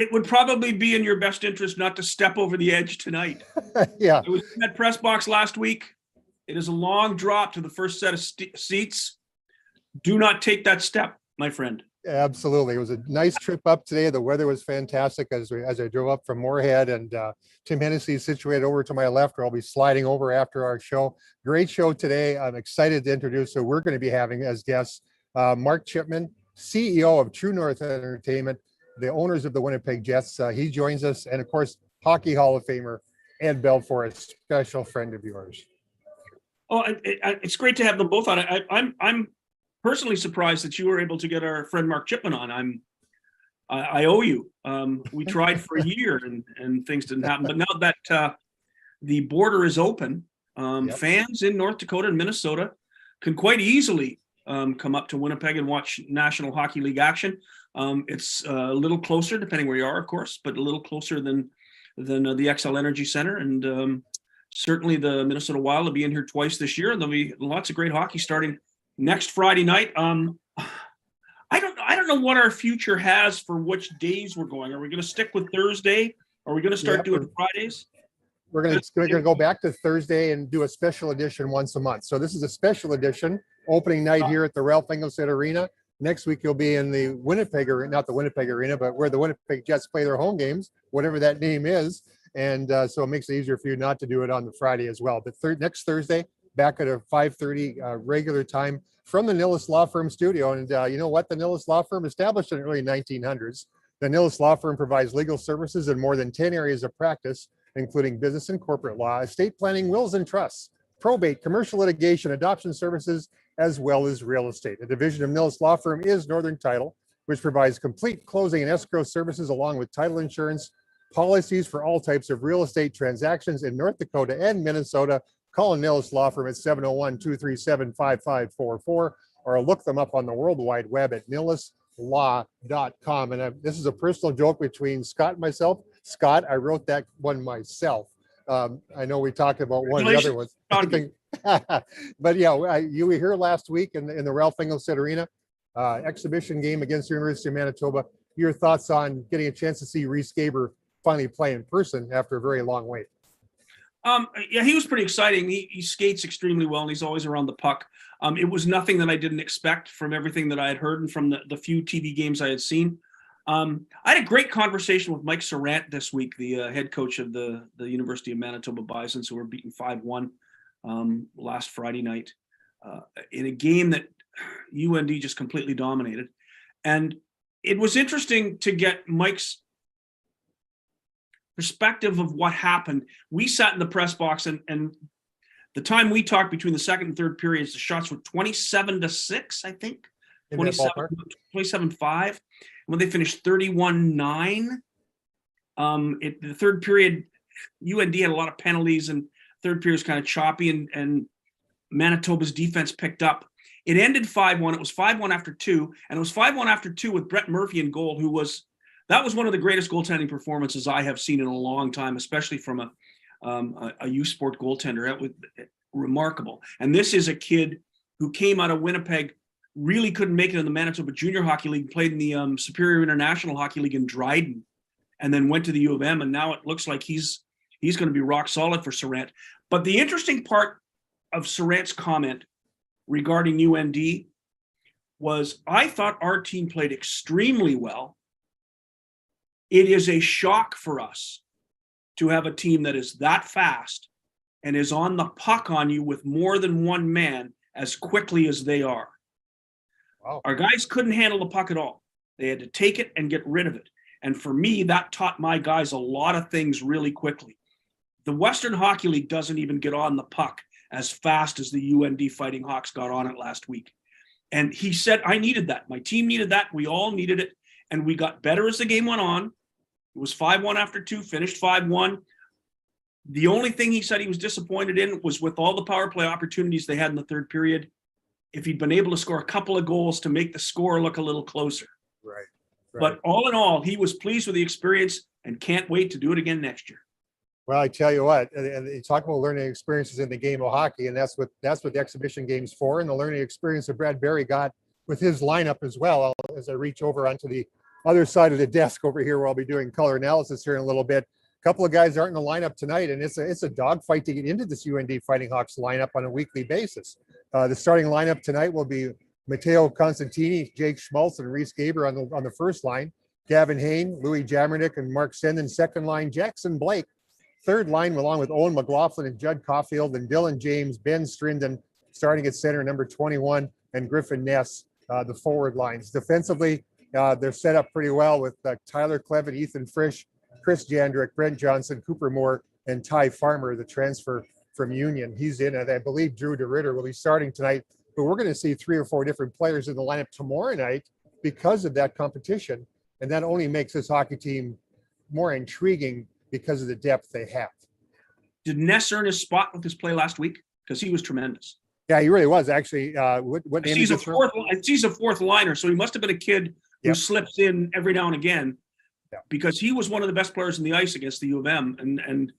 It would probably be in your best interest not to step over the edge tonight. Yeah. I was in that press box last week. It is a long drop to the first set of seats. Do not take that step, my friend. Absolutely. It was a nice trip up today. The weather was fantastic as I drove up from Moorhead, and Tim Hennessy is situated over to my left, where I'll be sliding over after our show. Great show today. I'm excited to introduce who we're going to be having as guests. Mark Chipman, CEO of True North Entertainment, the owners of the Winnipeg Jets. He joins us, and of course, Hockey Hall of Famer Ed Belfour, a special friend of yours. Oh, it's great to have them both on. I'm personally surprised that you were able to get our friend Mark Chipman on. I owe you. We tried for a year and things didn't happen. But now that the border is open, fans in North Dakota and Minnesota can quite easily come up to Winnipeg and watch National Hockey League action. It's a little closer, depending where you are, of course, but a little closer than the XL Energy Center. And certainly the Minnesota Wild will be in here twice this year, and there'll be lots of great hockey starting next Friday night. I don't know what our future has for which days we're going. Are we going to stick with Thursday? Are we going to start doing Fridays? We're going to go back to Thursday and do a special edition once a month. So this is a special edition, opening night here at the Ralph Engelstad Arena. Next week you'll be in the Winnipeg, or not the Winnipeg Arena, but where the Winnipeg Jets play their home games, whatever that name is. And so it makes it easier for you not to do it on the Friday as well. But next Thursday, back at a 5:30 regular time from the Nilles Law Firm studio. And you know what? The Nilles Law Firm, established in the early 1900s. The Nilles Law Firm provides legal services in more than 10 areas of practice, including business and corporate law, estate planning, wills and trusts, probate, commercial litigation, adoption services, as well as real estate. A division of Nilles Law Firm is Northern Title, which provides complete closing and escrow services along with title insurance, policies for all types of real estate transactions in North Dakota and Minnesota. Call Nilles Law Firm at 701-237-5544 or look them up on the World Wide Web at nilleslaw.com. And this is a personal joke between Scott and myself. Scott, I wrote that one myself. I know we talked about one of the other ones. But yeah, you were here last week in the Ralph Engelstad Arena, exhibition game against the University of Manitoba. Your thoughts on getting a chance to see Reese Gaber finally play in person after a very long wait? Yeah, he was pretty exciting. He skates extremely well, and he's always around the puck. It was nothing that I didn't expect from everything that I had heard and from the few TV games I had seen. I had a great conversation with Mike Sarant this week, the head coach of the University of Manitoba Bisons, who were beaten 5-1 last Friday night in a game that UND just completely dominated. And it was interesting to get Mike's perspective of what happened. We sat in the press box, and the time we talked between the second and third periods, the shots were 27-6, I think. 27-5. When they finished 31-9, the third period, UND had a lot of penalties, and third period was kind of choppy, and Manitoba's defense picked up. It ended 5-1. It was 5-1 after 2, and it was 5-1 after 2 with Brett Murphy in goal, that was one of the greatest goaltending performances I have seen in a long time, especially from a U Sport goaltender. That was remarkable. And this is a kid who came out of Winnipeg, really couldn't make it in the Manitoba Junior Hockey League, played in the Superior International Hockey League in Dryden, and then went to the U of M. And now it looks like he's going to be rock solid for Sarant. But the interesting part of Sarant's comment regarding UND was, I thought our team played extremely well. It is a shock for us to have a team that is that fast and is on the puck on you with more than one man as quickly as they are. Wow. Our guys couldn't handle the puck at all. They had to take it and get rid of it. And for me, that taught my guys a lot of things really quickly. The Western Hockey League doesn't even get on the puck as fast as the UND Fighting Hawks got on it last week. And he said, I needed that. My team needed that. We all needed it. And we got better as the game went on. It was 5-1 after 2, finished 5-1. The only thing he said he was disappointed in was with all the power play opportunities they had in the third period, if he'd been able to score a couple of goals to make the score look a little closer. Right. But all in all, he was pleased with the experience and can't wait to do it again next year. Well, I tell you what, and you talk about learning experiences in the game of hockey, and that's what the exhibition game's for, and the learning experience that Brad Berry got with his lineup as well. As I reach over onto the other side of the desk over here where I'll be doing color analysis here in a little bit. A couple of guys aren't in the lineup tonight, and it's a dogfight to get into this UND Fighting Hawks lineup on a weekly basis. The starting lineup tonight will be Matteo Constantini, Jake Schmaltz, and Reese Gaber on the first line. Gavin Hain, Louis Jamernick, and Mark Senden. Second line, Jackson Blake. Third line, along with Owen McLaughlin and Judd Caulfield and Dylan James, Ben Strinden, starting at center, number 21, and Griffin Ness, the forward lines. Defensively, they're set up pretty well with Tyler Clevitt, Ethan Frisch, Chris Jandrick, Brent Johnson, Cooper Moore, and Ty Farmer, the transfer from Union. He's in it. I believe Drew DeRitter will be starting tonight, but we're going to see 3 or 4 different players in the lineup tomorrow night because of that competition. And that only makes this hockey team more intriguing because of the depth they have. Did Ness earn his spot with his play last week? Because he was tremendous. Yeah, he really was actually. He's a fourth liner, so he must have been a kid who slips in every now and again, because he was one of the best players in the ice against the U of M, and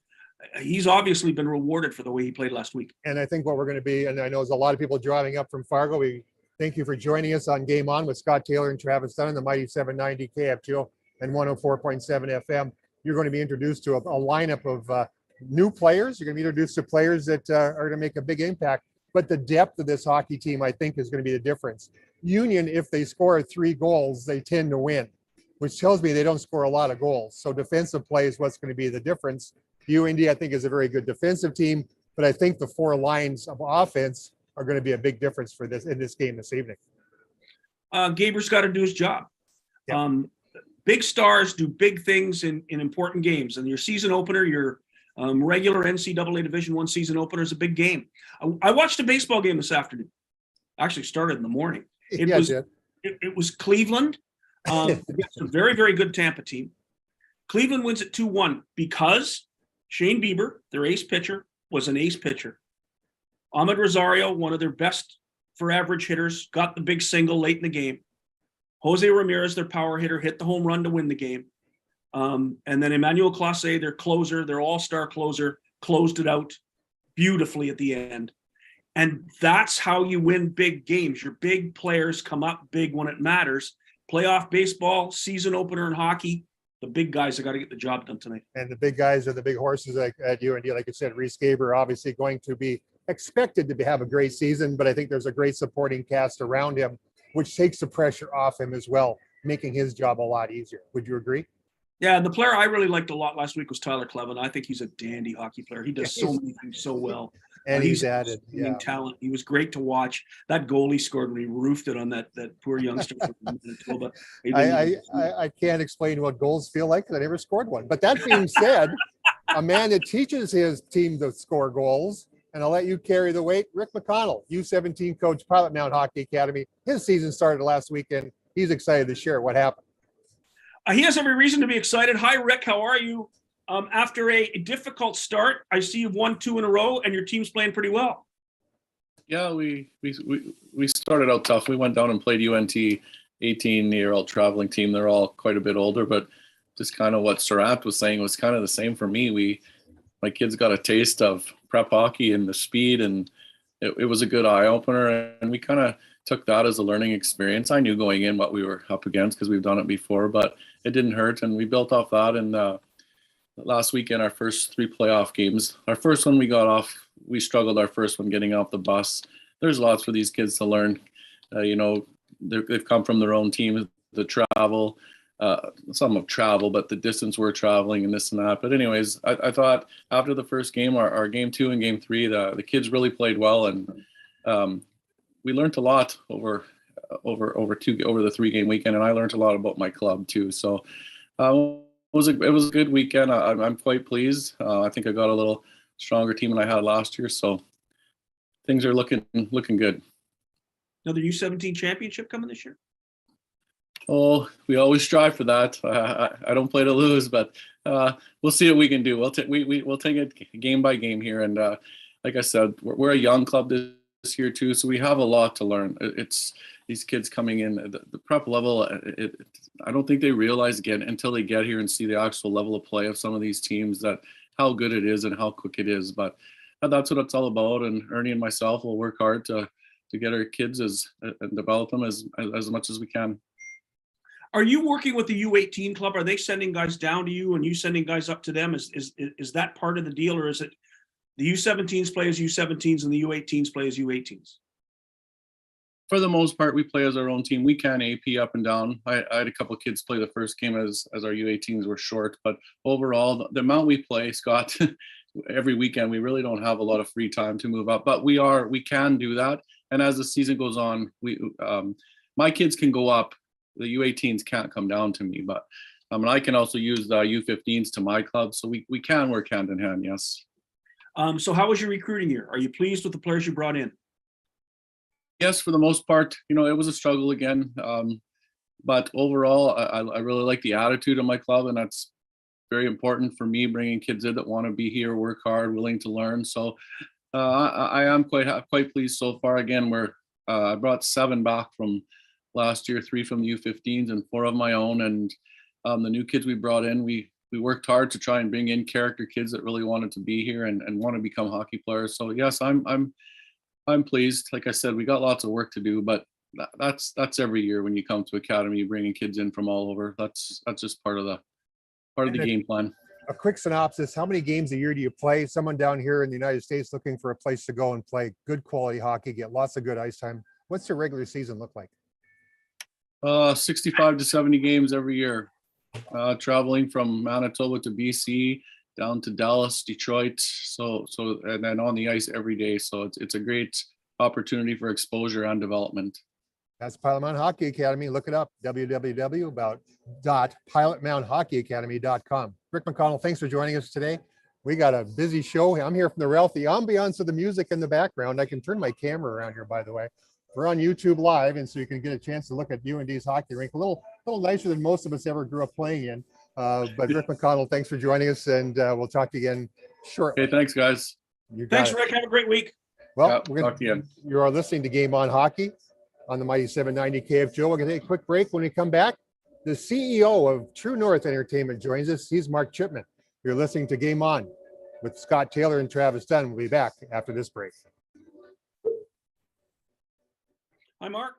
he's obviously been rewarded for the way he played last week. And I think what we're going to be, and I know there's a lot of people driving up from Fargo. We thank you for joining us on Game On with Scott Taylor and Travis Dunn, the mighty 790 KFGO and 104.7 FM. You're going to be introduced to a lineup of new players. You're going to be introduced to players that are going to make a big impact. But the depth of this hockey team, I think, is going to be the difference. Union, if they score 3 goals, they tend to win, which tells me they don't score a lot of goals. So defensive play is what's going to be the difference. UND, I think, is a very good defensive team, but I think the 4 lines of offense are going to be a big difference for this in this game this evening. Gaber's got to do his job. Big stars do big things in important games, and your season opener, your regular NCAA Division I season opener is a big game. I watched a baseball game this afternoon. Actually started in the morning. It was Cleveland against a very, very good Tampa team. Cleveland wins at 2-1 because Shane Bieber, their ace pitcher, was an ace pitcher. Ahmed Rosario, one of their best for average hitters, got the big single late in the game. Jose Ramirez, their power hitter, hit the home run to win the game. And then Emmanuel Clase, their closer, their all-star closer, closed it out beautifully at the end. And that's how you win big games. Your big players come up big when it matters. Playoff baseball, season opener in hockey, the big guys have got to get the job done tonight. And the big guys are the big horses at UND. Like I said, Reese Gaber obviously going to be expected to have a great season, but I think there's a great supporting cast around him, which takes the pressure off him as well, making his job a lot easier. Would you agree? Yeah, the player I really liked a lot last week was Tyler Clevitt. I think he's a dandy hockey player. He does so many things so well. And he's added talent. He was great to watch. That goal he scored when he roofed it on that poor youngster from Manitoba. I can't explain what goals feel like because I never scored one. But that being said, a man that teaches his team to score goals, and I'll let you carry the weight, Rick Mcconnell, U17 coach, Pilot Mount Hockey Academy. His season started last weekend. He's excited to share what happened. He has every reason to be excited. Hi, Rick. How are you? After a difficult start, I see you've won 2 in a row, and your team's playing pretty well. Yeah, we started out tough. We went down and played UNT, 18-year-old traveling team. They're all quite a bit older, but just kind of what Sarat was saying was kind of the same for me. My kids got a taste of prep hockey and the speed, and it was a good eye-opener, and we kind of took that as a learning experience. I knew going in what we were up against because we've done it before, but it didn't hurt, and we built off that. And last weekend, our first 3 playoff games, our first one we got off, we struggled our first one getting off the bus. There's lots for these kids to learn. They've come from their own team, the travel, some have traveled, but the distance we're traveling and this and that. But anyways, I thought after the first game, our game 2 and game 3, the kids really played well, and we learned a lot over the 3-game weekend, and I learned a lot about my club too. So it was a good weekend. I'm quite pleased. I think I got a little stronger team than I had last year, so things are looking good. Another U17 championship coming this year? Oh, we always strive for that. I don't play to lose, but we'll see what we can do. We'll take it game by game here, and like I said, we're a young club this year too, so we have a lot to learn. It's these kids coming in the prep level. I don't think they realize again until they get here and see the actual level of play of some of these teams that how good it is and how quick it is. But that's what it's all about. And Ernie and myself will work hard to get our kids and develop them as much as we can. Are you working with the U18 club? Are they sending guys down to you and you sending guys up to them? Is that part of the deal, or is it the U17s play as U17s and the U18s play as U18s? For the most part, we play as our own team. We can AP up and down. I had a couple of kids play the first game as our U18s were short, but overall, the amount we play, Scott, every weekend, we really don't have a lot of free time to move up, but we can do that. And as the season goes on, my kids can go up. The U18s can't come down to me, but and I can also use the U15s to my club, so we can work hand in hand. Yes. So how was your recruiting year? Are you pleased with the players you brought in? Yes, for the most part, it was a struggle again. But overall, I really like the attitude of my club, and that's very important for me, bringing kids in that want to be here, work hard, willing to learn. So I am quite pleased so far. Again, I brought 7 back from last year, 3 from the U15s and 4 of my own. And the new kids we brought in, we worked hard to try and bring in character kids that really wanted to be here and want to become hockey players. So yes, I'm pleased. Like I said, we got lots of work to do, but that's every year when you come to academy, bringing kids in from all over. That's just part of the game plan. A quick synopsis: how many games a year do you play? Someone down here in the United States looking for a place to go and play good quality hockey, get lots of good ice time. What's your regular season look like? 65 to 70 games every year. Traveling from Manitoba to BC, down to Dallas, Detroit, so and then on the ice every day. So it's a great opportunity for exposure and development. That's Pilot Mountain Hockey Academy. Look it up, www.pilotmountainhockeyacademy.com. Rick Mcconnell, thanks for joining us today. We got a busy show. I'm here from the Ralph. The ambiance of the music in the background. I can turn my camera around here, by the way. We're on YouTube Live, and so you can get a chance to look at UND's hockey rink. A little nicer than most of us ever grew up playing in. But Rick Mcconnell, thanks for joining us, and we'll talk to you again shortly. Okay, thanks, guys. Thanks, Rick. Have a great week. Well, yeah, talk to you. You are listening to Game On Hockey on the Mighty 790 KFGO. We're going to take a quick break. When we come back, the CEO of True North Entertainment joins us. He's Mark Chipman. You're listening to Game On with Scott Taylor and Travis Dunn. We'll be back after this break. Hi, Mark.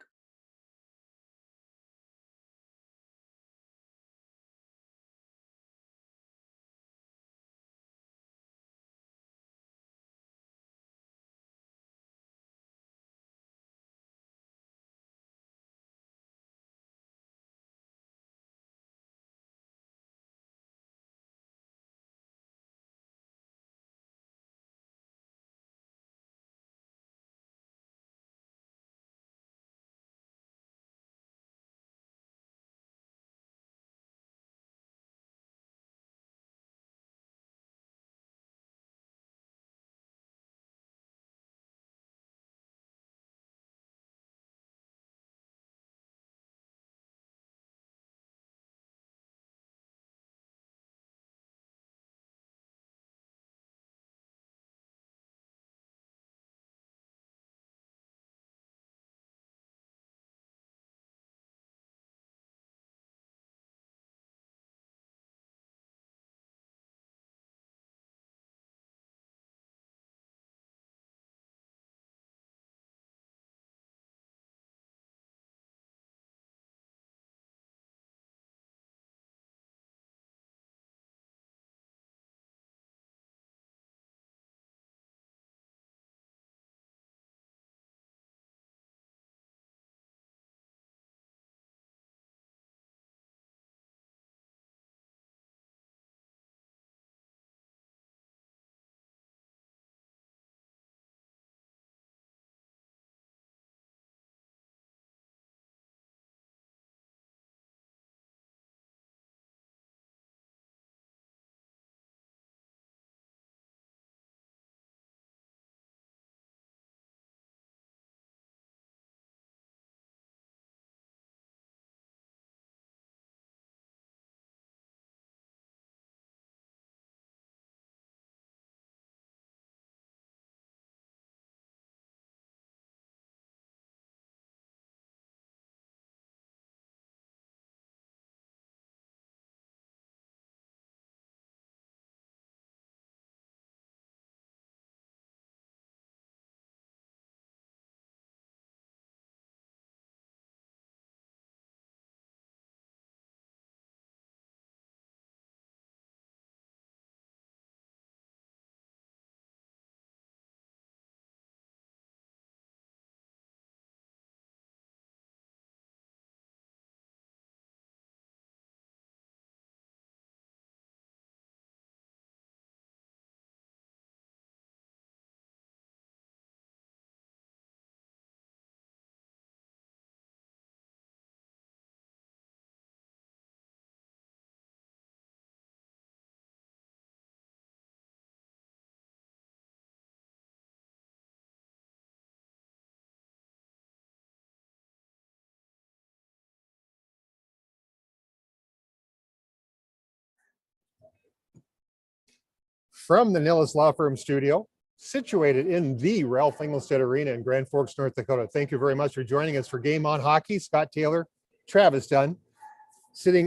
from the Nilles Law Firm studio, situated in the Ralph Engelstad Arena in Grand Forks, North Dakota. Thank you very much for joining us for Game On Hockey. Scott Taylor, Travis Dunn.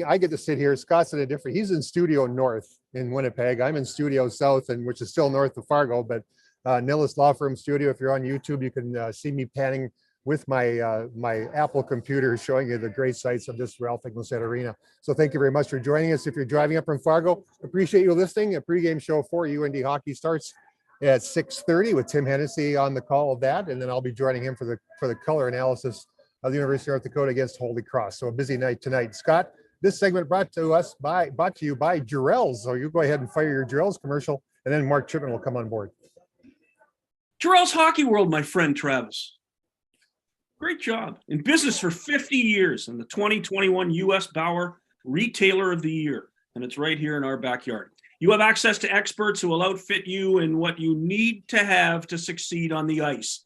I get to sit here. Scott's in a different, he's in Studio North in Winnipeg. I'm in Studio South, and which is still north of Fargo, but Nilles Law Firm studio. If you're on YouTube, you can see me panning with my my Apple computer, showing you the great sights of this Ralph Engelstad Arena. So thank you very much for joining us. If you're driving up from Fargo, appreciate you listening. A pregame show for UND Hockey starts at 6:30 with Tim Hennessy on the call of that, and then I'll be joining him for the color analysis of the University of North Dakota against Holy Cross. So a busy night tonight. Scott, this segment brought to you by Jarrell's. So you go ahead and fire your Jarrell's commercial, and then Mark Chipman will come on board. Jarrell's Hockey World, my friend Travis. Great job. In business for 50 years and the 2021 U.S. Bauer Retailer of the Year. And it's right here in our backyard. You have access to experts who will outfit you in what you need to have to succeed on the ice,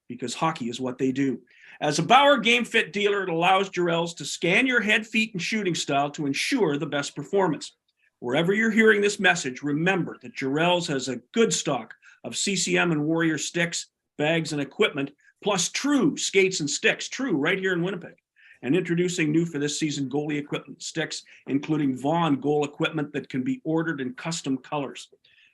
because hockey is what they do. As a Bauer Game Fit dealer, it allows Jarrell's to scan your head, feet, and shooting style to ensure the best performance. Wherever you're hearing this message, remember that Jarrell's has a good stock of CCM and Warrior sticks, bags, and equipment, plus True skates and sticks. True right here in Winnipeg. And introducing new for this season goalie equipment sticks, including Vaughn goal equipment that can be ordered in custom colors.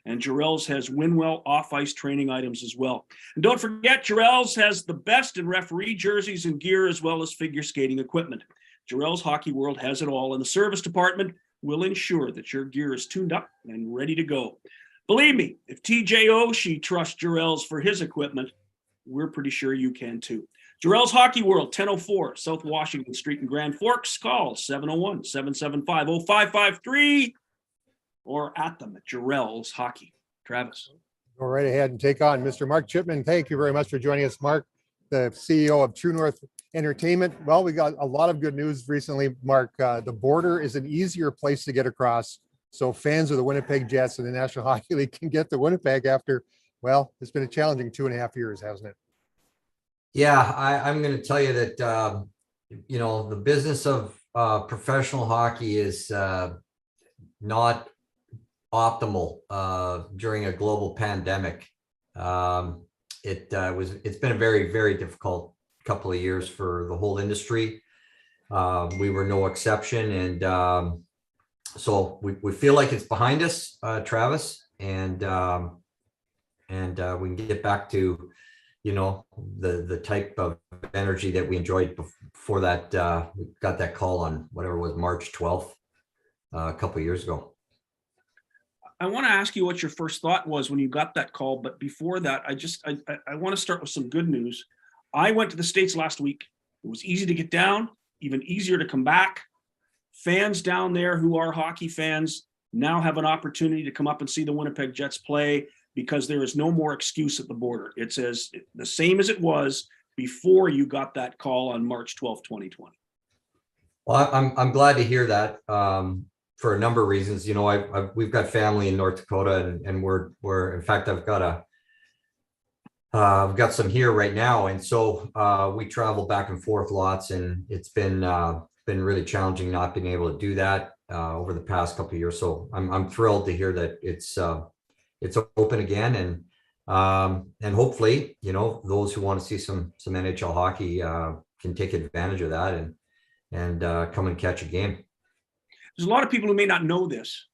And Jarrell's has Winwell off-ice training items as well. And don't forget, Jarrell's has the best in referee jerseys and gear, as well as figure skating equipment. Jarrell's Hockey World has it all, and the service department will ensure that your gear is tuned up and ready to go. Believe me, if TJ Oshie trusts Jarrell's for his equipment, we're pretty sure you can too. Jarrell's Hockey World, 1004 South Washington Street in Grand Forks. Call 701-775-0553 or at them at Jarrell's Hockey. Travis. Go right ahead and take on Mr. Mark Chipman. Thank you very much for joining us, Mark, the CEO of True North Entertainment. Well, we got a lot of good news recently, Mark. The border is an easier place to get across, so fans of the Winnipeg Jets and the National Hockey League can get to Winnipeg after, well, it's been a challenging 2.5 years, hasn't it? Yeah, I'm going to tell you that, the business of professional hockey is not optimal during a global pandemic. It's been a very, very difficult couple of years for the whole industry. We were no exception. And so we feel like it's behind us, Travis, and we can get back to, the type of energy that we enjoyed before that. We got that call on whatever it was, March 12th, a couple of years ago. I want to ask you what your first thought was when you got that call, but before that, I want to start with some good news. I went to the States last week. It was easy to get down, even easier to come back. Fans down there who are hockey fans now have an opportunity to come up and see the Winnipeg Jets play, because there is no more excuse at the border. It's the same as it was before you got that call on March 12th, 2020. Well, I'm glad to hear that for a number of reasons. We've got family in North Dakota, and we're in fact, I've got some here right now, and so we travel back and forth lots, and it's been really challenging not being able to do that over the past couple of years. So I'm thrilled to hear that it's open again, and hopefully, those who want to see some NHL hockey can take advantage of that and come and catch a game. There's a lot of people who may not know this,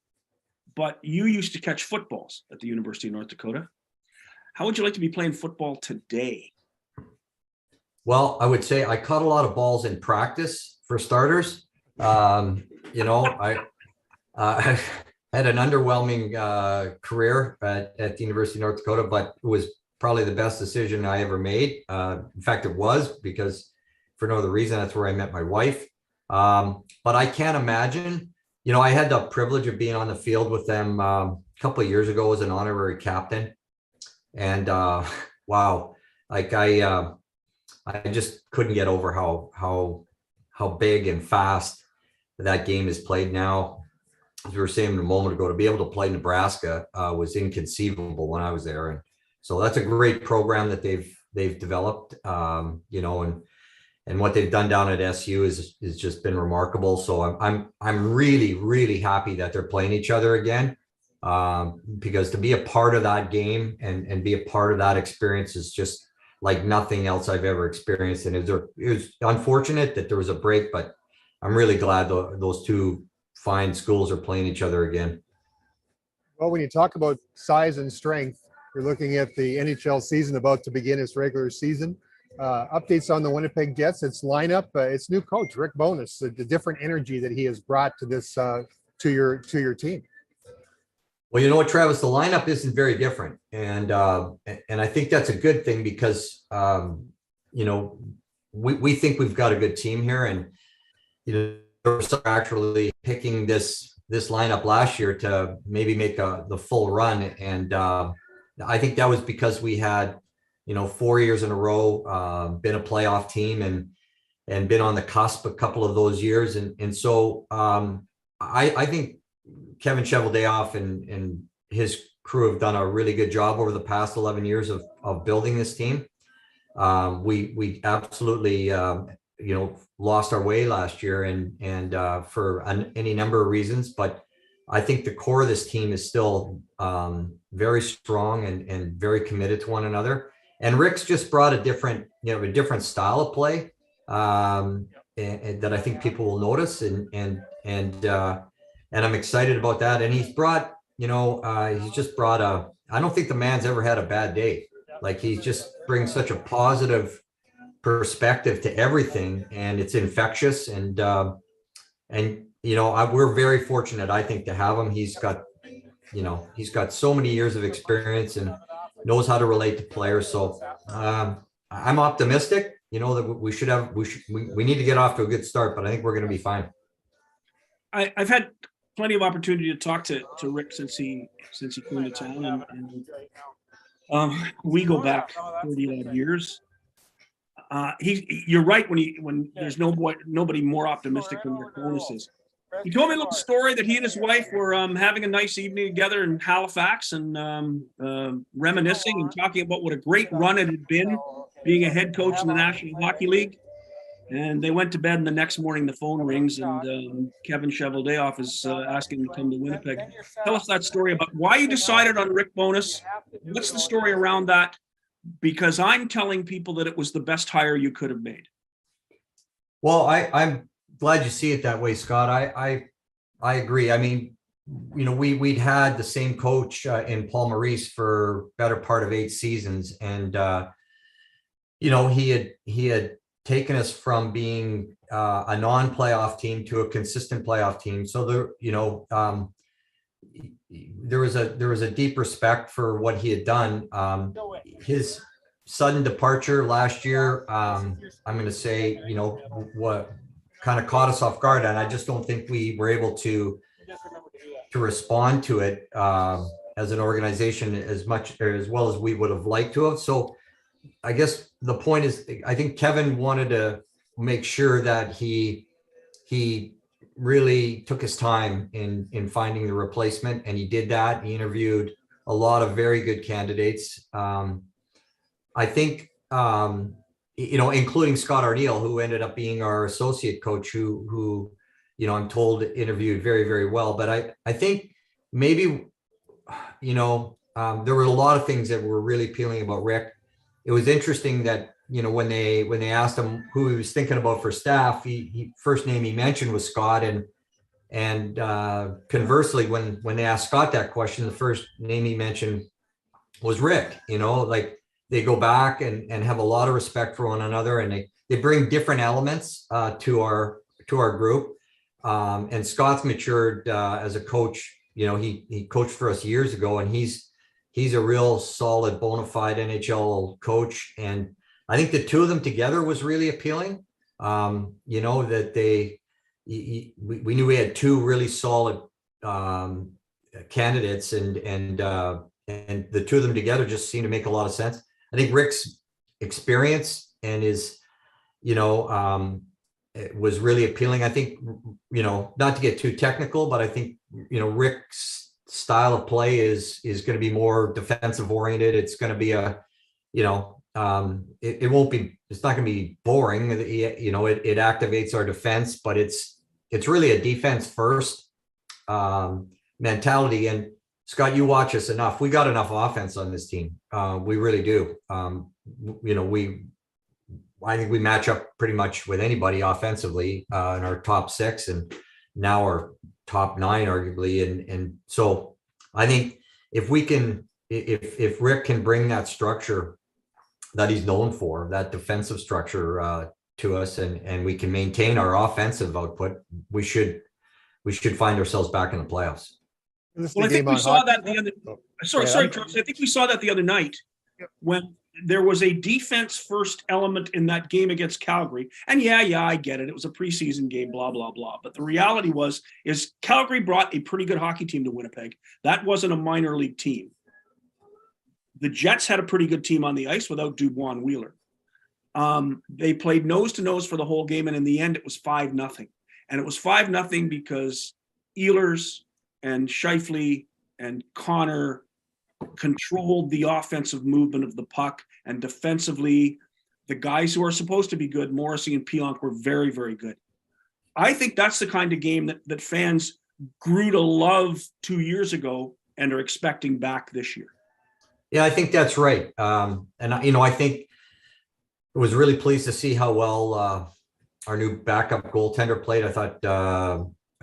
but you used to catch footballs at the University of North Dakota. How would you like to be playing football today? Well, I would say I caught a lot of balls in practice, for starters. I had an underwhelming career at the University of North Dakota, but it was probably the best decision I ever made. In fact, it was, because for no other reason, that's where I met my wife. But I can't imagine, I had the privilege of being on the field with them a couple of years ago as an honorary captain. And wow, like I just couldn't get over how big and fast that game is played now. As we were saying a moment ago, to be able to play Nebraska was inconceivable when I was there. And so that's a great program that they've developed, and what they've done down at SU is just been remarkable. So I'm really, really happy that they're playing each other again. because to be a part of that game and be a part of that experience is just like nothing else I've ever experienced. And it was unfortunate that there was a break, but I'm really glad those two fine schools are playing each other again. Well, when you talk about size and strength, you're looking at the NHL season about to begin its regular season. Updates on the Winnipeg Jets, its lineup, its new coach, Rick Bowness, the different energy that he has brought to this, to your team. Well, you know what, Travis, the lineup isn't very different. And I think that's a good thing because, you know, we think we've got a good team here, and, you know, we're actually picking this lineup last year to maybe make the full run. And I think that was because we had, you know, 4 years in a row, been a playoff team and been on the cusp a couple of those years. And so I think Kevin Cheveldayoff and his crew have done a really good job over the past 11 years of building this team. We absolutely, you know, lost our way last year and for any number of reasons, but I think the core of this team is still very strong and very committed to one another. And Rick's just brought a different style of play and that I think people will notice, and I'm excited about that. And he's brought, you know, he's just brought I don't think the man's ever had a bad day. Like, he just brings such a positive perspective to everything, and it's infectious. And you know, we're very fortunate, I think, to have him. He's got so many years of experience and knows how to relate to players. So I'm optimistic, you know, that we need to get off to a good start, but I think we're going to be fine. I've had plenty of opportunity to talk to Rick since he came to town, and we go back 30 odd years. You're right when there's nobody more optimistic than Rick Bowness is. He told me a little story that he and his wife were having a nice evening together in Halifax and reminiscing and talking about what a great run it had been being a head coach in the National Hockey League. And they went to bed, and the next morning the phone rings, and Kevin Cheveldayoff is asking him to come to Winnipeg. Tell us that story about why you decided on Rick Bowness. What's the story around that? Because I'm telling people that it was the best hire you could have made. Well, I'm glad you see it that way, Scott. I agree. I mean, you know, we'd had the same coach in Paul Maurice for better part of 8 seasons, and you know, he had taken us from being a non-playoff team to a consistent playoff team. So there, you know, there was a deep respect for what he had done. His sudden departure last year, I'm going to say, you know, what kind of caught us off guard, and I just don't think we were able to respond to it as an organization as well as we would have liked to have. So I guess the point is, I think Kevin wanted to make sure that he really took his time in finding the replacement, and he did that. He interviewed a lot of very good candidates. I think, you know, including Scott Arneal, who ended up being our associate coach, who, you know, I'm told interviewed very, very well. But I think maybe, you know, there were a lot of things that were really appealing about Rick. It was interesting that, you know, when they asked him who he was thinking about for staff, he first name he mentioned was Scott, and conversely, when they asked Scott that question, the first name he mentioned was Rick. You know, like, they go back and have a lot of respect for one another, and they bring different elements to our group. And Scott's matured as a coach. You know, he coached for us years ago, and he's a real solid, bona fide NHL coach. And I think the two of them together was really appealing. You know, that we knew we had two really solid candidates, and the two of them together just seemed to make a lot of sense. I think Rick's experience and his, you know, it was really appealing. I think, you know, not to get too technical, but I think, you know, Rick's style of play is going to be more defensive oriented. It's going to be you know, it's not going to be boring. You know, it activates our defense, but it's really a defense first mentality. And Scott, you watch us enough. We got enough offense on this team. We really do. I think we match up pretty much with anybody offensively in our top 6 and now our top 9, arguably. And so I think if Rick can bring that structure that he's known for, that defensive structure to us, and we can maintain our offensive output, we should find ourselves back in the playoffs. Well, I think we saw that the other. Sorry, Charles. I think we saw that the other night when there was a defense first element in that game against Calgary. And yeah, I get it. It was a preseason game, blah, blah, blah. But the reality is Calgary brought a pretty good hockey team to Winnipeg. That wasn't a minor league team. The Jets had a pretty good team on the ice without Dubois and Wheeler. They played nose to nose for the whole game. And in the end, it was 5-0. And it was 5-0 because Ehlers and Scheifele and Connor controlled the offensive movement of the puck, and defensively, the guys who are supposed to be good, Morrissey and Pionk, were very, very good. I think that's the kind of game that fans grew to love 2 years ago and are expecting back this year. Yeah, I think that's right. And I think I was really pleased to see how well our new backup goaltender played. I thought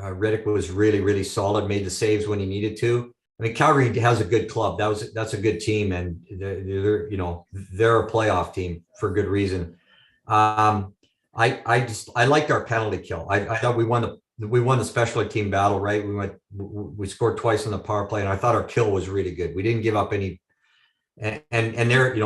Riddick was really, really solid, made the saves when he needed to. I mean, Calgary has a good club. That's a good team, and they're a playoff team for good reason. I liked our penalty kill. I thought we won the specialty team battle, right? We scored twice on the power play, and I thought our kill was really good. We didn't give up any, and there,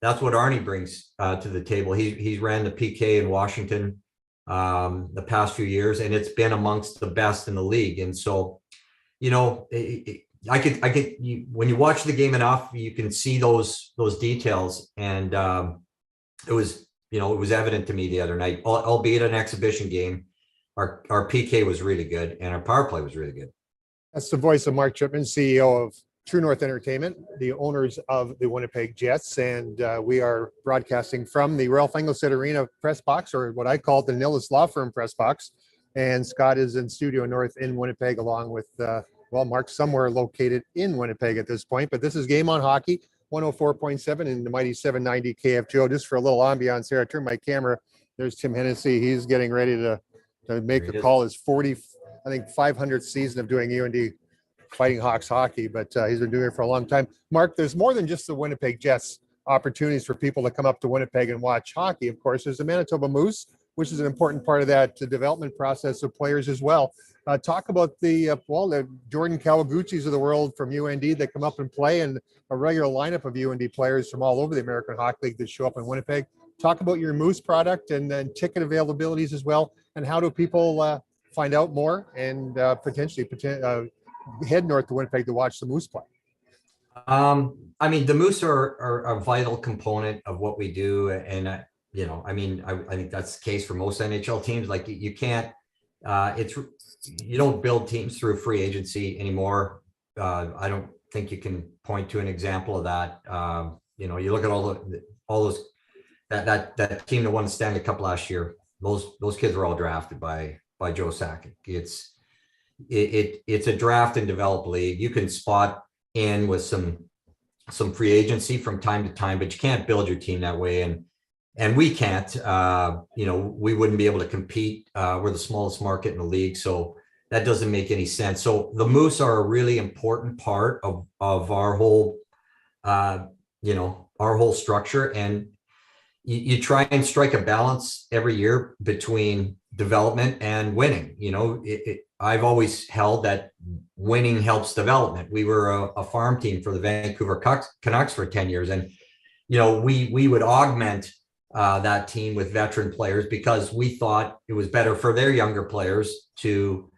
that's what Arnie brings to the table. He's ran the PK in Washington the past few years, and it's been amongst the best in the league. And so, when you watch the game enough, you can see those details. And it was evident to me the other night, albeit an exhibition game, our PK was really good and our power play was really good. That's the voice of Mark Chipman, CEO of True North Entertainment, the owners of the Winnipeg Jets. And we are broadcasting from the Ralph Engelstad Arena press box, or what I call the Nillis Law Firm press box. And Scott is in Studio North in Winnipeg, along with, Mark's somewhere located in Winnipeg at this point. But this is Game on Hockey, 104.7 and the mighty 790 KFGO. Just for a little ambiance here, I turn my camera. There's Tim Hennessy. He's getting ready to make the call his 500th season of doing UND Fighting Hawks hockey, but he's been doing it for a long time. Mark, there's more than just the Winnipeg Jets opportunities for people to come up to Winnipeg and watch hockey. Of course, there's the Manitoba Moose, which is an important part of that development process of players as well. Talk about the Jordan Kawaguchis of the world from UND that come up and play, and a regular lineup of UND players from all over the American Hockey League that show up in Winnipeg. Talk about your Moose product and then ticket availabilities as well, and how do people find out more and potentially head north to Winnipeg to watch the Moose play? The Moose are a vital component of what we do, and I think that's the case for most NHL teams. Like, you can't, you don't build teams through free agency anymore. I don't think you can point to an example of that. You look at all those that team that won the Stanley Cup last year. Those kids were all drafted by Joe Sakic. It's a draft and develop league. You can spot in with some free agency from time to time, but you can't build your team that way. And we can't, we wouldn't be able to compete. We're the smallest market in the league, so that doesn't make any sense. So the Moose are a really important part of our whole, our whole structure. And you try and strike a balance every year between development and winning. I've always held that winning helps development. We were a farm team for the Vancouver Canucks for 10 years. And, we would augment that team with veteran players because we thought it was better for their younger players to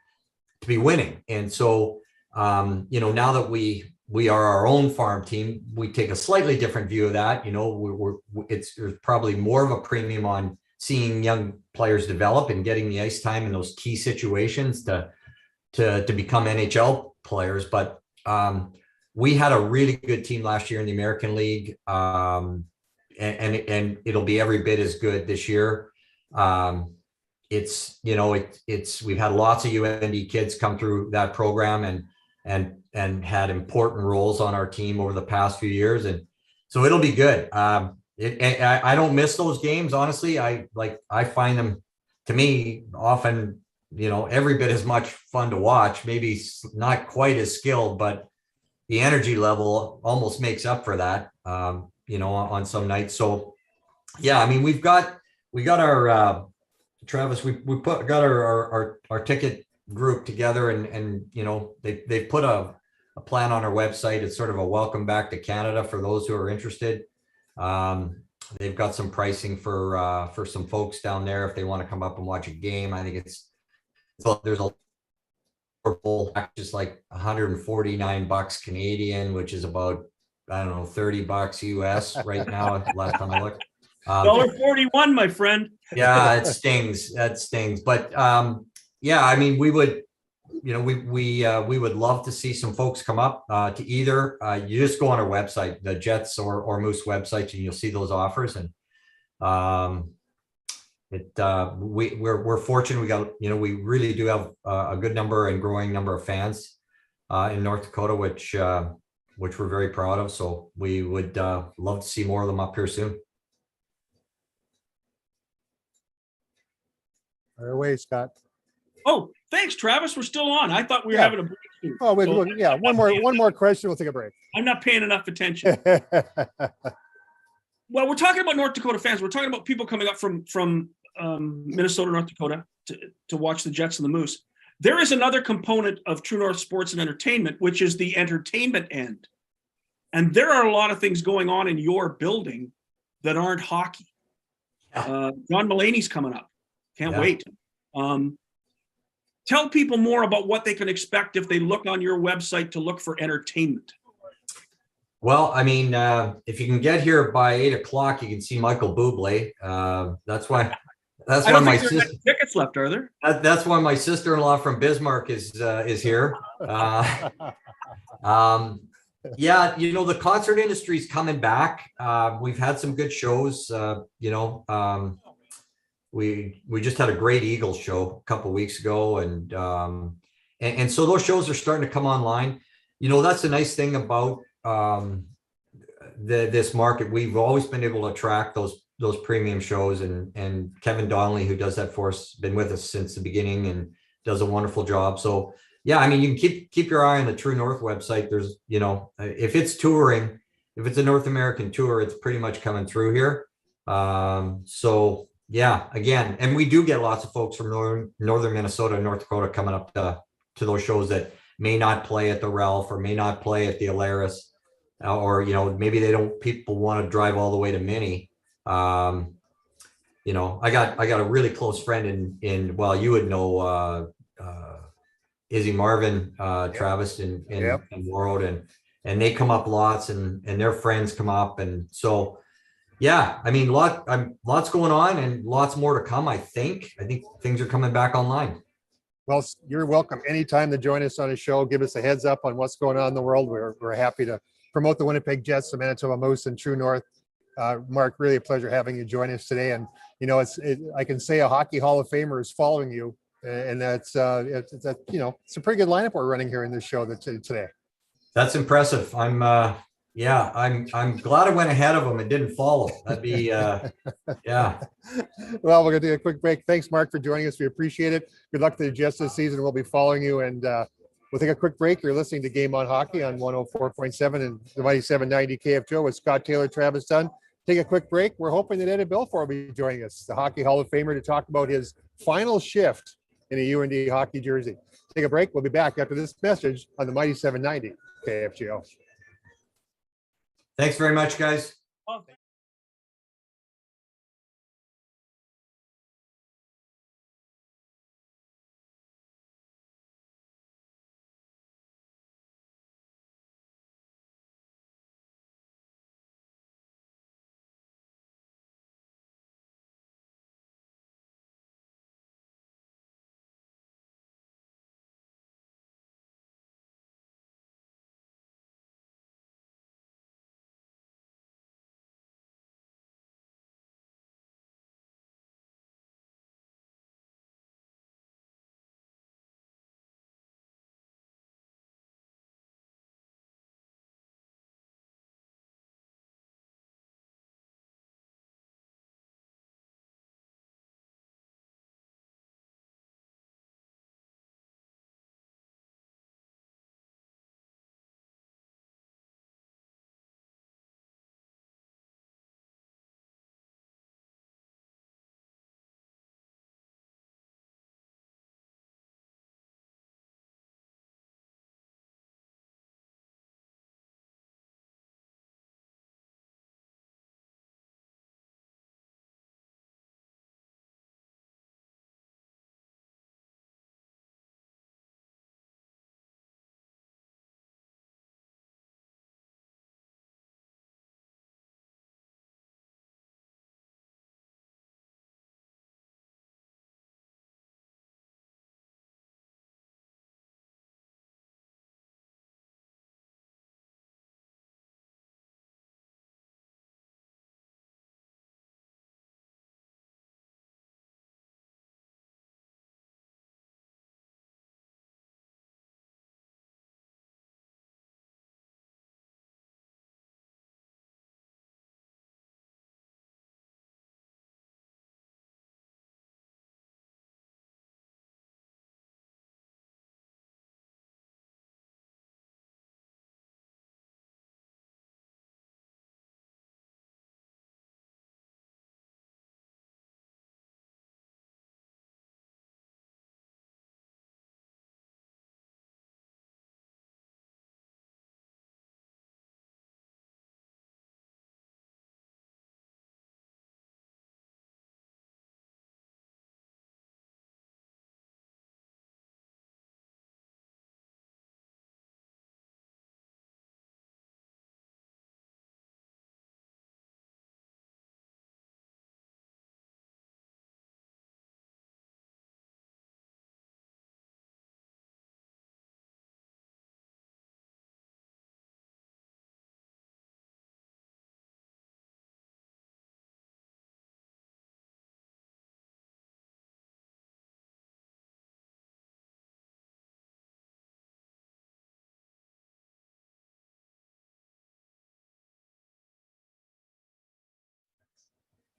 be winning. And so, now that we are our own farm team, we take a slightly different view of that. There's probably more of a premium on seeing young players develop and getting the ice time in those key situations to become NHL players. But we had a really good team last year in the American League, and it'll be every bit as good this year. We've had lots of UND kids come through that program, and and had important roles on our team over the past few years. And so it'll be good. I don't miss those games. Honestly, I find them, to me, often, every bit as much fun to watch, maybe not quite as skilled, but the energy level almost makes up for that, on some nights. So yeah, I mean, we got our, Travis, got our ticket group together, and they've put a plan on our website. It's sort of a welcome back to Canada for those who are interested. They've got some pricing for some folks down there if they want to come up and watch a game. I think there's a just like $149 Canadian, which is about, I don't know, $30 US right now. Last time I looked. $1.41, my friend. Yeah, it stings. That stings. But yeah, I mean, we would love to see some folks come up to either. You just go on our website, the Jets or Moose website, and you'll see those offers. And we're fortunate. We got, we really do have a good number and growing number of fans in North Dakota, which we're very proud of. So we would love to see more of them up here soon. Fire away, Scott. Oh, thanks, Travis. We're still on. I thought we were having a break. Oh, wait, look, yeah. One more question. We'll take a break. I'm not paying enough attention. Well, we're talking about North Dakota fans. We're talking about people coming up from Minnesota, North Dakota to watch the Jets and the Moose. There is another component of True North Sports and Entertainment, which is the entertainment end. And there are a lot of things going on in your building that aren't hockey. John Mulaney's coming up. Can't wait. Tell people more about what they can expect if they look on your website to look for entertainment. Well, I mean, if you can get here by 8:00, you can see Michael Bublé. That's why my sister tickets left, are there? That's why my sister-in-law from Bismarck is here. Yeah, the concert industry is coming back. We've had some good shows. We just had a great Eagles show a couple of weeks ago, and so those shows are starting to come online. That's the nice thing about this market. We've always been able to attract those premium shows, and Kevin Donnelly, who does that for us, been with us since the beginning and does a wonderful job. So yeah, I mean, you can keep your eye on the True North website. There's, if it's touring, if it's a North American tour, it's pretty much coming through here. So yeah, again, and we do get lots of folks from northern Minnesota and North Dakota coming up to those shows that may not play at the Ralph or may not play at the Alaris, or maybe people want to drive all the way to Mini. I got a really close friend in well, you would know Izzy Marvin, Travis in Warroad, and they come up lots, and their friends come up, and so. Yeah, I mean, lots going on and lots more to come. I think things are coming back online. Well, you're welcome anytime to join us on a show. Give us a heads up on what's going on in the world. We're happy to promote the Winnipeg Jets, the Manitoba Moose, and True North. Mark, really a pleasure having you join us today. And I can say a Hockey Hall of Famer is following you, and it's a pretty good lineup we're running here in this show today. That's impressive. I'm glad I went ahead of them and didn't follow. That'd be, yeah. Well, we're going to do a quick break. Thanks, Mark, for joining us. We appreciate it. Good luck to the Jets this season. We'll be following you, and we'll take a quick break. You're listening to Game On Hockey on 104.7 and the mighty 790 KFGO with Scott Taylor, Travis Dunn. Take a quick break. We're hoping that Eddie Belfour will be joining us, the Hockey Hall of Famer, to talk about his final shift in a UND hockey jersey. Take a break. We'll be back after this message on the mighty 790 KFGO. Thanks very much, guys.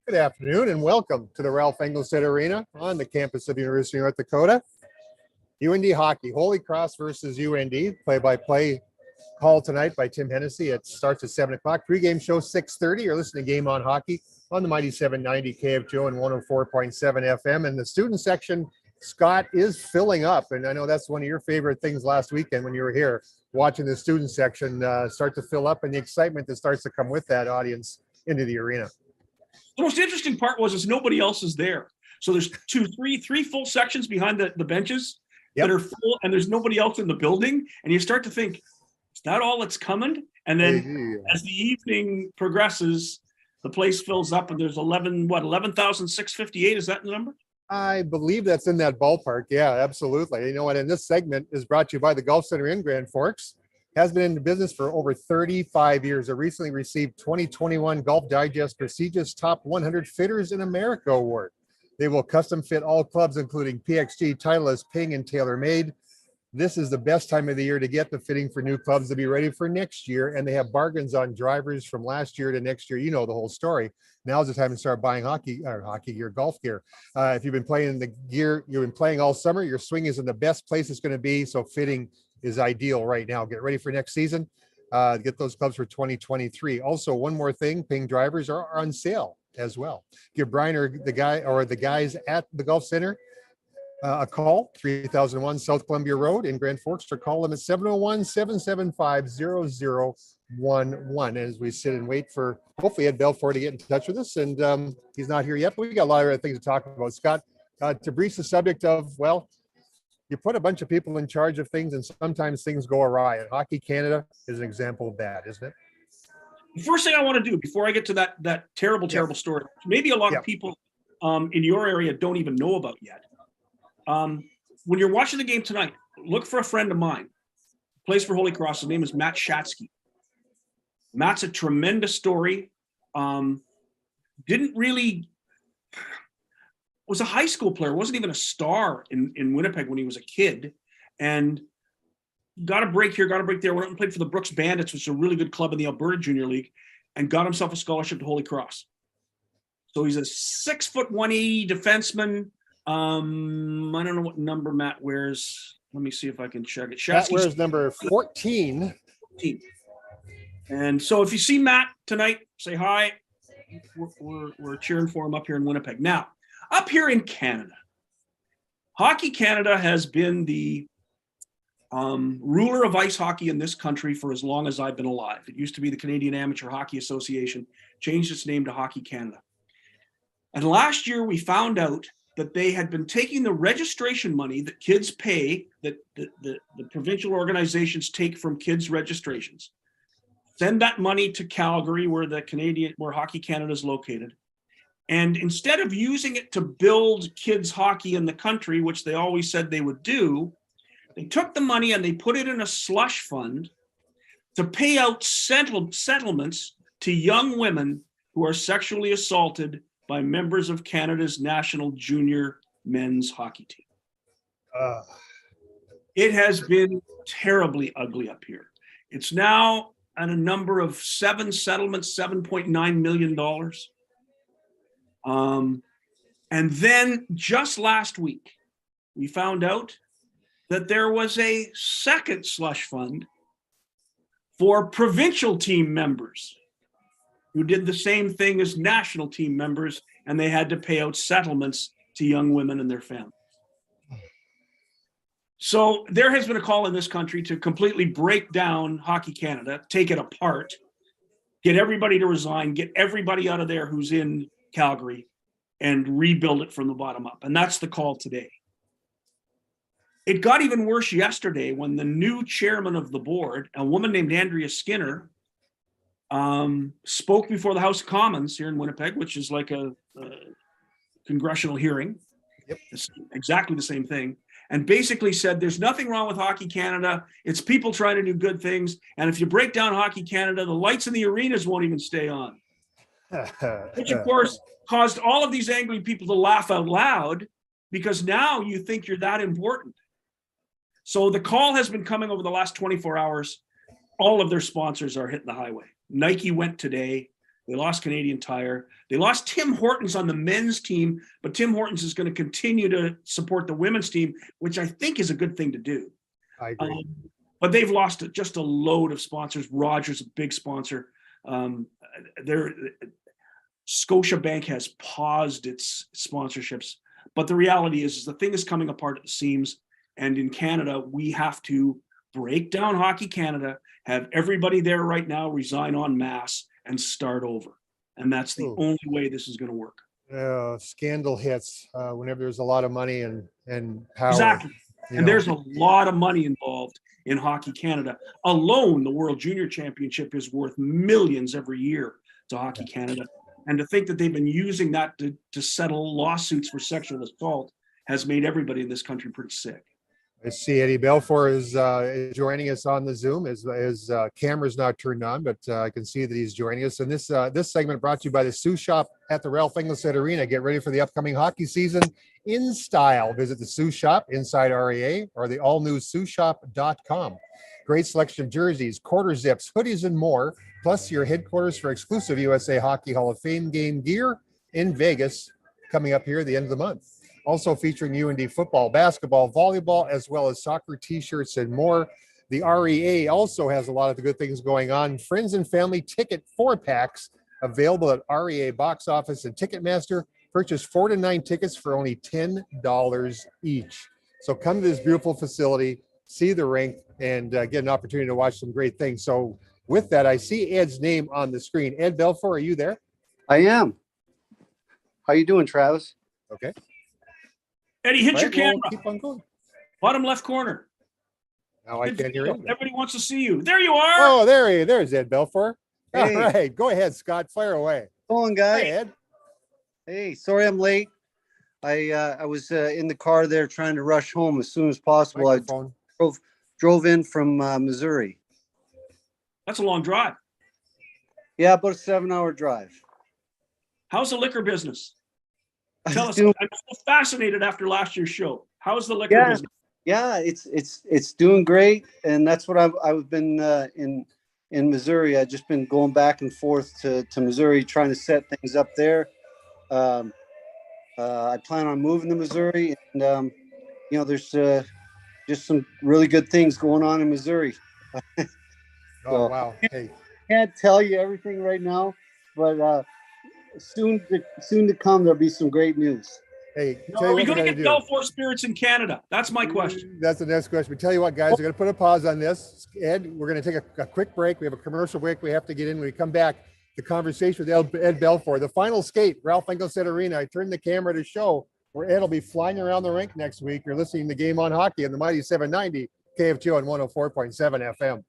Good afternoon and welcome to the Ralph Engelstad Arena on the campus of the University of North Dakota. UND hockey, Holy Cross versus UND, play-by-play call tonight by Tim Hennessy. It starts at 7 o'clock. Pre-game show 6:30. You're listening to Game on Hockey on the mighty 790 KFGO and 104.7 FM. And the student section, Scott, is filling up. And I know that's one of your favorite things last weekend when you were here, watching the student section start to fill up and the excitement that starts to come with that audience into the arena. The most interesting part is nobody else is there. So there's three full sections behind the benches that are full, and there's nobody else in the building. And you start to think, is that all that's coming? And then as the evening progresses, the place fills up, and there's 11,658. Is that the number? I believe that's in that ballpark. Yeah, absolutely. You know what? And this segment is brought to you by the Golf Center in Grand Forks. Has been in the business for over 35 years. It recently received 2021 Golf Digest prestigious Top 100 Fitters in America award. They will custom fit all clubs, including PXG, Titleist, Ping, and TaylorMade. This is the best time of the year to get the fitting for new clubs to be ready for next year. And they have bargains on drivers from last year to next year. You know the whole story. Now's the time to start buying hockey gear, golf gear. If you've been playing the gear, you've been playing all summer, your swing is in the best place it's going to be. So fitting is ideal right now. Get ready for next season. Get those clubs for 2023. Also, one more thing, Ping drivers are on sale as well. Give Brian or the guys at the Golf Center a call, 3001 South Columbia Road in Grand Forks, or call them at 701-775-0011 as we sit and wait for hopefully Ed Belfour to get in touch with us. And he's not here yet, but we got a lot of other things to talk about. Scott, to breach the subject of, well, you put a bunch of people in charge of things and sometimes things go awry. And Hockey Canada is an example of that, isn't it? The first thing I want to do before I get to that terrible story, maybe a lot of people in your area don't even know about yet. When you're watching the game tonight, look for a friend of mine. Plays for Holy Cross. His name is Matt Schatzke. Matt's a tremendous story. Was a high school player, wasn't even a star in Winnipeg when he was a kid, and got a break here, got a break there. Went out and played for the Brooks Bandits, which is a really good club in the Alberta Junior League, and got himself a scholarship to Holy Cross. So he's a 6'1", 180 defenseman. I don't know what number Matt wears. Let me see if I can check it. Matt wears number 14. And so if you see Matt tonight, say hi. We're cheering for him up here in Winnipeg. Now, up here in Canada, Hockey Canada has been the ruler of ice hockey in this country for as long as I've been alive. It used to be the Canadian Amateur Hockey Association, changed its name to Hockey Canada. And last year we found out that they had been taking the registration money that kids pay, that the provincial organizations take from kids' registrations, send that money to Calgary, where Hockey Canada is located. And instead of using it to build kids hockey in the country, which they always said they would do, they took the money and they put it in a slush fund to pay out settlements to young women who are sexually assaulted by members of Canada's national junior men's hockey team. It has been terribly ugly up here. It's now at a number of 7 settlements, $7.9 million. And then just last week, we found out that there was a second slush fund for provincial team members who did the same thing as national team members, and they had to pay out settlements to young women and their families. So there has been a call in this country to completely break down Hockey Canada, take it apart, get everybody to resign, get everybody out of there who's in Calgary, and rebuild it from the bottom up. And that's the call today. It got even worse yesterday when the new chairman of the board, a woman named Andrea Skinner, spoke before the House of Commons here in Winnipeg, which is like a congressional hearing. Yep. It's exactly the same thing. And basically said, there's nothing wrong with Hockey Canada. It's people trying to do good things. And if you break down Hockey Canada, the lights in the arenas won't even stay on. Which, of course, caused all of these angry people to laugh out loud, because now you think you're that important. So the call has been coming over the last 24 hours. All of their sponsors are hitting the highway. Nike went today. They lost Canadian Tire. They lost Tim Hortons on the men's team, but Tim Hortons is going to continue to support the women's team, which I think is a good thing to do. I agree. But they've lost just a load of sponsors. Rogers, a big sponsor. Scotiabank has paused its sponsorships. But the reality is the thing is coming apart at the seams. And in Canada, we have to break down Hockey Canada, have everybody there right now resign en masse and start over. And that's the only way this is going to work. Scandal hits whenever there's a lot of money and power. Exactly. And there's a lot of money involved in Hockey Canada. Alone, the World Junior Championship is worth millions every year to Hockey Canada. And to think that they've been using that to settle lawsuits for sexual assault has made everybody in this country pretty sick. I see Eddie Belfour is joining us on the Zoom. His camera's not turned on, but I can see that he's joining us. And this segment brought to you by the Sous Shop at the Ralph Engelstad Arena. Get ready for the upcoming hockey season in style. Visit the Sous Shop inside REA or the all-new SouShop.com. Great selection of jerseys, quarter zips, hoodies, and more. Plus your headquarters for exclusive USA Hockey Hall of Fame game gear in Vegas coming up here at the end of the month. Also featuring UND football, basketball, volleyball, as well as soccer t-shirts and more. The REA also has a lot of the good things going on. Friends and family ticket 4-packs available at REA box office and Ticketmaster. Purchase 4 to 9 tickets for only $10 each. So come to this beautiful facility, see the rink, and get an opportunity to watch some great things. So with that, I see Ed's name on the screen. Ed Belfour, are you there? I am. How you doing, Travis? Okay. Eddie, hit your camera. We'll keep on going. Bottom left corner. Now I can't hear it. Everybody wants to see you. There you are. Oh, there's Ed Belfour. Hey. All right, go ahead, Scott. Fire away. Going, guys. Hey, Ed. Hey, sorry I'm late. I was in the car there trying to rush home as soon as possible. Microphone. I drove in from Missouri. That's a long drive. Yeah, about a 7-hour drive. How's the liquor business? Tell us. Doing- I'm so fascinated after last year's show. How's the liquor Yeah. business? Yeah, it's doing great, and that's what I've been in Missouri. I've just been going back and forth to Missouri, trying to set things up there. I plan on moving to Missouri, and there's just some really good things going on in Missouri. Oh, wow. Hey, Can't tell you everything right now, but soon to come there'll be some great news. hey. Are we going to get Belfour spirits in Canada? That's my question. That's the next question. But tell you what, guys, we're going to put a pause on this. Ed, we're going to take a quick break. We have a commercial break we have to get in. When we come back, the conversation with Ed Belfour, the final skate, Ralph Engelstad Arena. I turned the camera to show where Ed will be flying around the rink next week. You're listening to Game on Hockey on the Mighty 790 KFGO and 104.7 FM.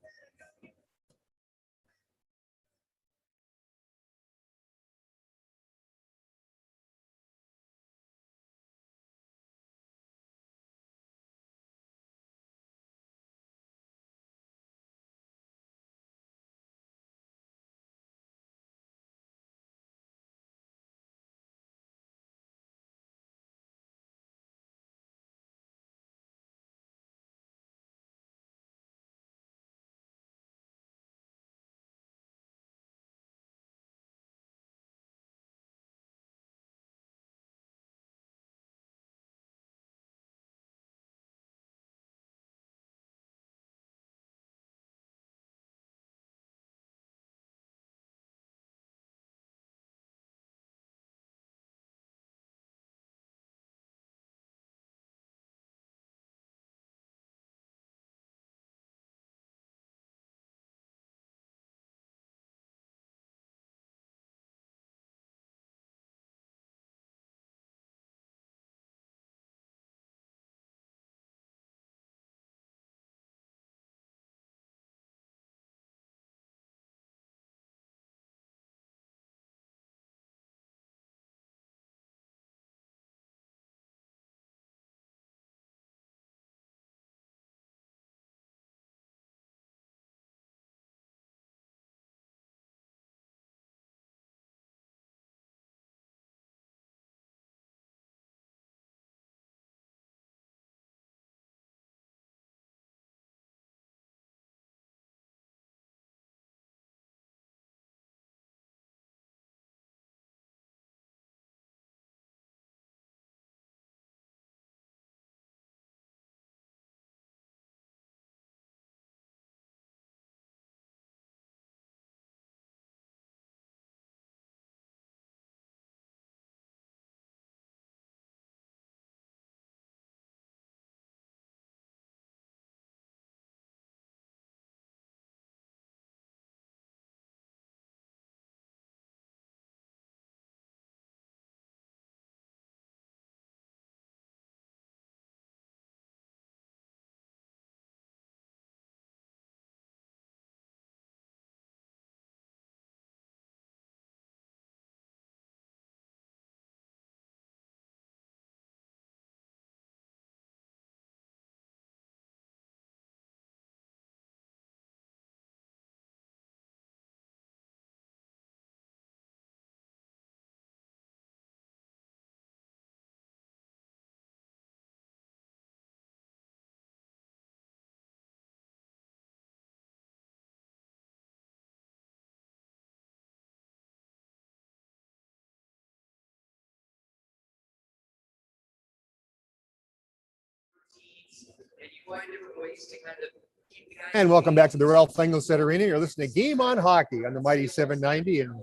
And welcome back to the Ralph Engelstad Arena. You're listening to Game on Hockey on the Mighty 790 and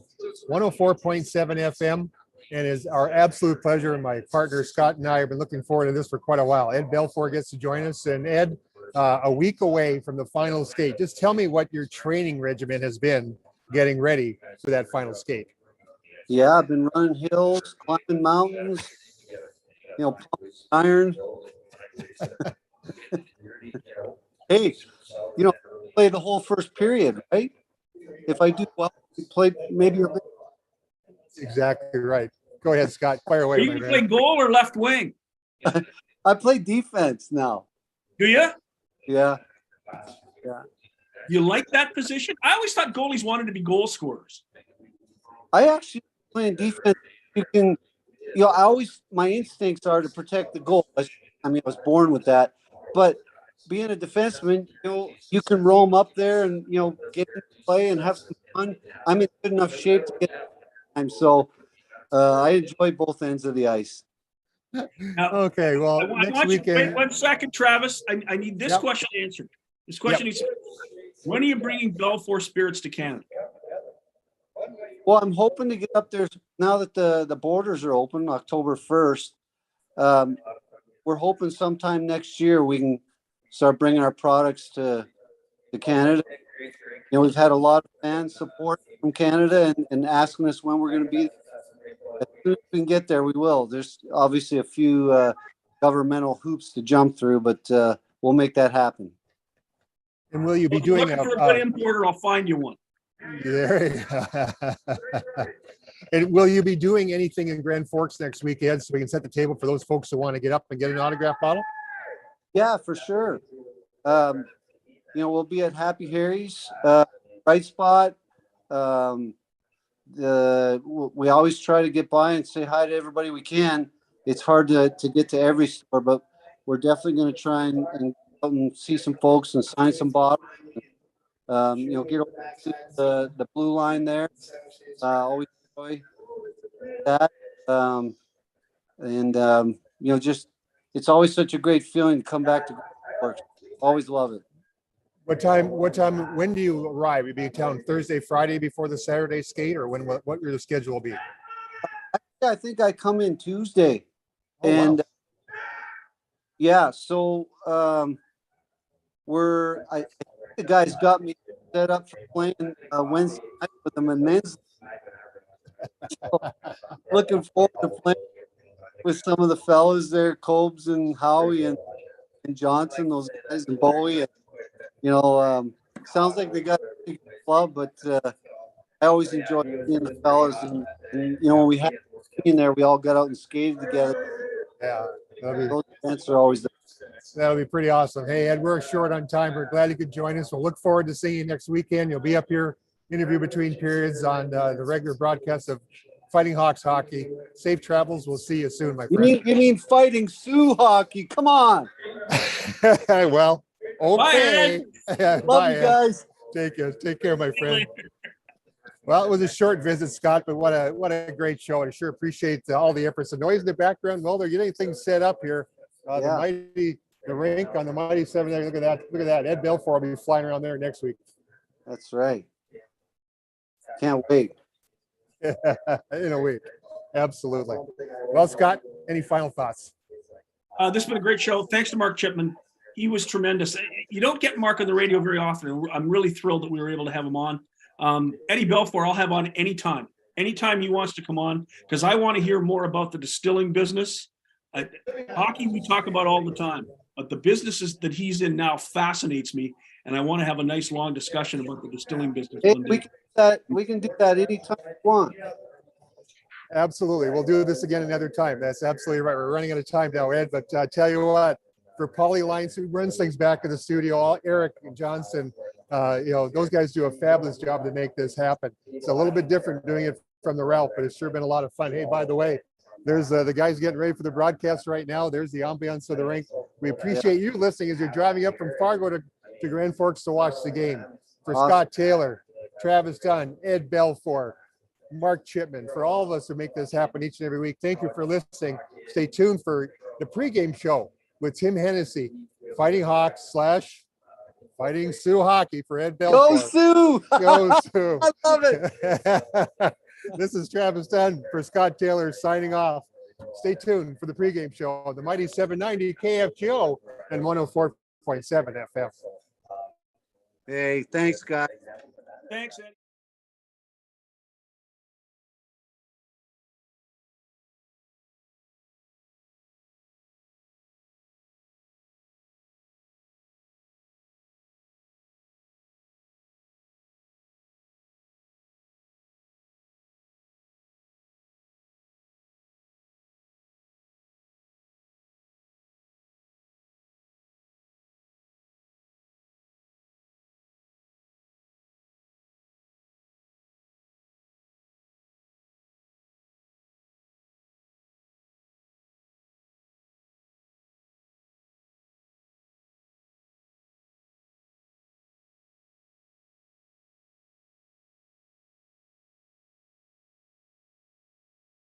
104.7 FM. And it's our absolute pleasure. And my partner Scott and I have been looking forward to this for quite a while. Ed Belfour gets to join us. And Ed, a week away from the final skate. Just tell me what your training regimen has been getting ready for that final skate. Yeah, I've been running hills, climbing mountains, pumping iron. Hey, play the whole first period, right? If I do well, play maybe a bit. Exactly right. Go ahead, Scott. Fire away. Are you going to play goal or left wing? I play defense now. Do you? Yeah. You like that position? I always thought goalies wanted to be goal scorers. I actually playing defense. You can, my instincts are to protect the goal. I was born with that. But being a defenseman, you can roam up there and, get in play and have some fun. I'm in good enough shape to get time. So I enjoy both ends of the ice. Now, okay, well, I next want weekend. You, wait 1 second, Travis. I need this question answered. This question is, when are you bringing Belfour Spirits to Canada? Well, I'm hoping to get up there now that the borders are open, October 1st. We're hoping sometime next year we can start bringing our products to Canada. We've had a lot of fan support from Canada and asking us when we're going to be. As soon as we can get there, we will. There's obviously a few governmental hoops to jump through, but we'll make that happen. And will you be doing for a good importer? I'll find you one. And will you be doing anything in Grand Forks next weekend so we can set the table for those folks who want to get up and get an autograph bottle? Yeah, for sure. We'll be at Happy Harry's, Right Spot. We always try to get by and say hi to everybody we can. It's hard to get to every store, but we're definitely going to try and go and see some folks and sign some bottles. Get over to the blue line there. Always enjoy that. Just it's always such a great feeling to come back to work. Always love it. What time, when do you arrive? You'll be in town Thursday, Friday before the Saturday skate, or what your schedule will be? I think I come in Tuesday. Oh, wow. So I think the guys got me set up for playing Wednesday night with them in men's. So, looking forward to playing with some of the fellas there, Cobes and Howie and Johnson, those guys, and Bowie. Sounds like they got a big club, but I always enjoy seeing the fellas. And when we had in there, we all got out and skated together. Yeah, those events are always that'll be pretty awesome. Hey, Ed, we're short on time. We're glad you could join us. We'll look forward to seeing you next weekend. You'll be up here, interview between periods on the regular broadcast of Fighting Hawks hockey. Safe travels. We'll see you soon, my friend. You mean Fighting Sioux hockey? Come on. Well, okay. Love you guys. Take care, my friend. Well, it was a short visit, Scott, but what a great show. I sure appreciate all the efforts. The noise in the background. Well, they're getting things set up here. The rink on the Mighty 7. Look at that. Ed Belfour will be flying around there next week. That's right. Can't wait. In a week. Absolutely. Well, Scott, any final thoughts? This has been a great show. Thanks to Mark Chipman. He was tremendous. You don't get Mark on the radio very often. And I'm really thrilled that we were able to have him on. Eddie Belfour, I'll have on anytime he wants to come on, because I want to hear more about the distilling business. Hockey we talk about all the time, but the businesses that he's in now fascinates me, and I want to have a nice long discussion about the distilling business. Hey, we can do that anytime we want. Absolutely. We'll do this again another time. That's absolutely right. We're running out of time now, Ed, but tell you what, for Paulie Lyons, who runs things back in the studio, Eric Johnson, those guys do a fabulous job to make this happen. It's a little bit different doing it from the Ralph, but it's sure been a lot of fun. Hey, by the way, there's the guys getting ready for the broadcast right now. There's the ambiance of the rink. We appreciate you listening as you're driving up from Fargo to Grand Forks to watch the game. For awesome. Scott Taylor, Travis Dunn, Ed Belfour, Mark Chipman, for all of us who make this happen each and every week, thank you for listening. Stay tuned for the pregame show with Tim Hennessy Fighting Hawks / Fighting Sioux Hockey for Ed Go Belfour. Sioux! Go Sioux. I love it. This is Travis Dunn for Scott Taylor signing off. Stay tuned for the pregame show on the Mighty 790 KFGO and 104.7 FM. Hey, thanks, guys. Thanks, Eddie.